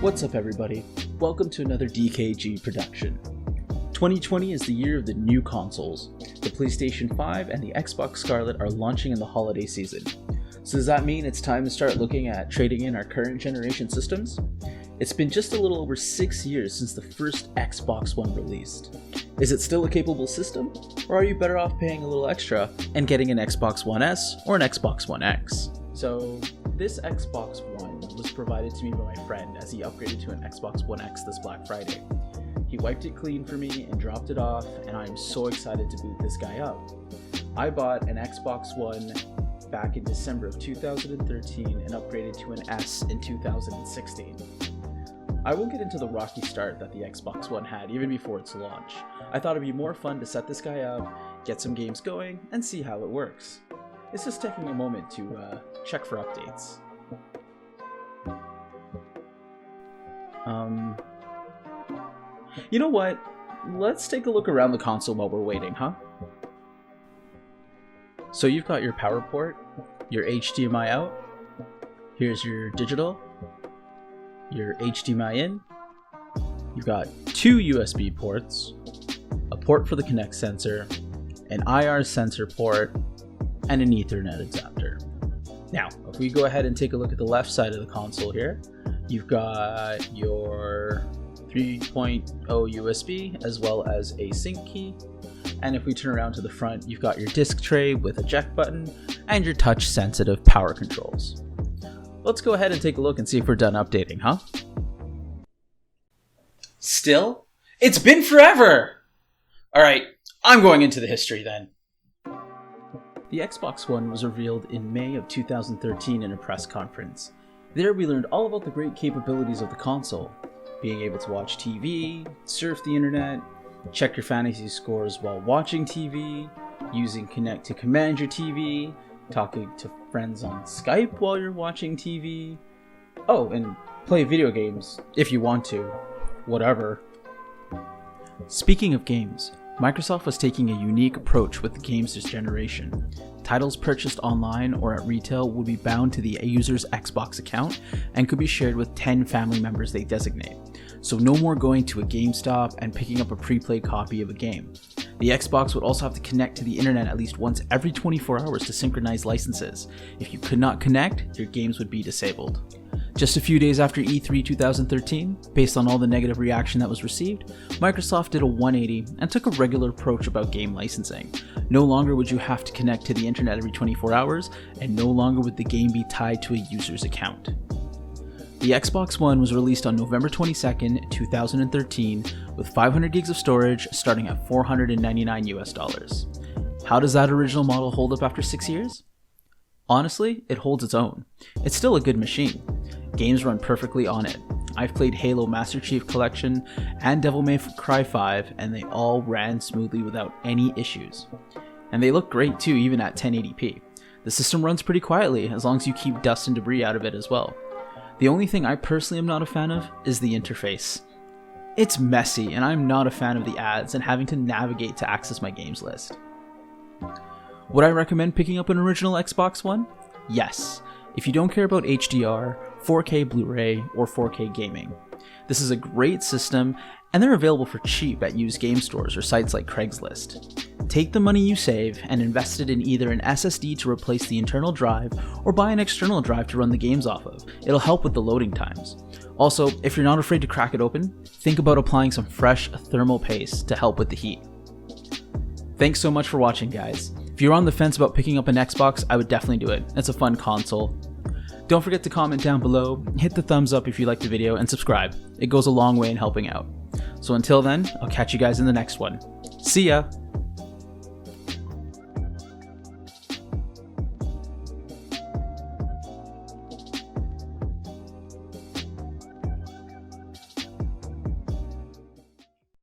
What's up everybody, welcome to another DKG production. 2020 is the year of the new consoles. The PlayStation 5 and the Xbox Scarlet are launching in the holiday season. So does that mean it's time to start looking at trading in our current generation systems? It's been just a little over 6 years since the first Xbox One released. Is it still a capable system? Or are you better off paying a little extra and getting an Xbox One S or an Xbox One X? So this Xbox One was provided to me by my friend as he upgraded to an Xbox One X this Black Friday. He wiped it clean for me and dropped it off, and I'm so excited to boot this guy up. I bought an Xbox One back in December of 2013 and upgraded to an S in 2016. I won't get into the rocky start that the Xbox One had even before its launch. I thought it'd be more fun to set this guy up, get some games going, and see how it works. It's just taking a moment to check for updates. You know what? Let's take a look around the console while we're waiting, huh? So you've got your power port, your HDMI out, here's your digital, your HDMI in, you've got two USB ports, a port for the Kinect sensor, an IR sensor port, and an Ethernet adapter. Now, if we go ahead and take a look at the left side of the console here, you've got your 3.0 USB as well as a sync key. And if we turn around to the front, you've got your disc tray with eject button and your touch sensitive power controls. Let's go ahead and take a look and see if we're done updating, huh? Still? It's been forever! Alright, I'm going into the history then. The Xbox One was revealed in May of 2013 in a press conference. There we learned all about the great capabilities of the console. Being able to watch TV, surf the internet, check your fantasy scores while watching TV, using Kinect to command your TV, talking to friends on Skype while you're watching TV. Oh, and play video games if you want to. Whatever. Speaking of games, Microsoft was taking a unique approach with the games this generation. Titles purchased online or at retail would be bound to the user's Xbox account and could be shared with 10 family members they designate. So no more going to a GameStop and picking up a pre-played copy of a game. The Xbox would also have to connect to the internet at least once every 24 hours to synchronize licenses. If you could not connect, your games would be disabled. Just a few days after E3 2013, based on all the negative reaction that was received, Microsoft did a 180 and took a regular approach about game licensing. No longer would you have to connect to the internet every 24 hours, and no longer would the game be tied to a user's account. The Xbox One was released on November 22nd, 2013, with 500 gigs of storage starting at $499 US. How does that original model hold up after 6 years? Honestly, it holds its own. It's still a good machine. Games run perfectly on it. I've played Halo Master Chief Collection and Devil May Cry 5, and they all ran smoothly without any issues. And they look great too, even at 1080p. The system runs pretty quietly, as long as you keep dust and debris out of it as well. The only thing I personally am not a fan of is the interface. It's messy, and I'm not a fan of the ads and having to navigate to access my games list. Would I recommend picking up an original Xbox One? Yes, if you don't care about HDR, 4K Blu-ray, or 4K gaming. This is a great system, and they're available for cheap at used game stores or sites like Craigslist. Take the money you save and invest it in either an SSD to replace the internal drive or buy an external drive to run the games off of. It'll help with the loading times. Also, if you're not afraid to crack it open, think about applying some fresh thermal paste to help with the heat. Thanks so much for watching, guys. If you're on the fence about picking up an Xbox, I would definitely do it. It's a fun console. Don't forget to comment down below, hit the thumbs up if you liked the video, and subscribe. It goes a long way in helping out. So until then, I'll catch you guys in the next one. See ya!